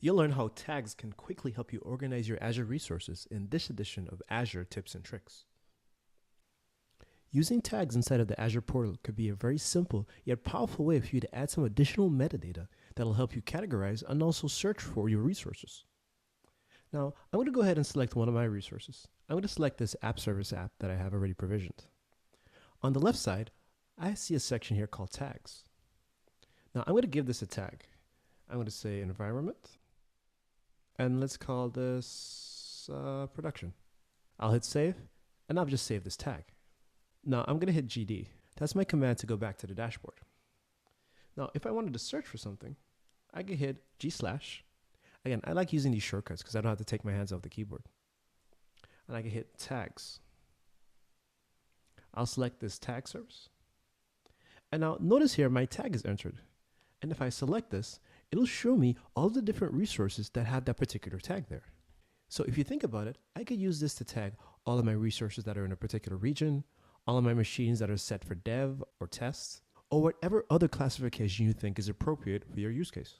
You'll learn how tags can quickly help you organize your Azure resources in this edition of Azure Tips and Tricks. Using tags inside of the Azure portal could be a very simple yet powerful way for you to add some additional metadata that'll help you categorize and also search for your resources. Now, I'm going to go ahead and select one of my resources. I'm going to select this app service app that I have already provisioned. On the left side, I see a section here called tags. Now, I'm going to give this a tag. I'm going to say environment, and let's call this production. I'll hit save, and I'll just save this tag. Now, I'm going to hit GD. That's my command to go back to the dashboard. Now, if I wanted to search for something, I can hit G/. Again, I like using these shortcuts because I don't have to take my hands off the keyboard. And I can hit tags. I'll select this tag service. And now notice here my tag is entered. And if I select this, it'll show me all the different resources that have that particular tag there. So if you think about it, I could use this to tag all of my resources that are in a particular region, all of my machines that are set for dev or tests, or whatever other classification you think is appropriate for your use case.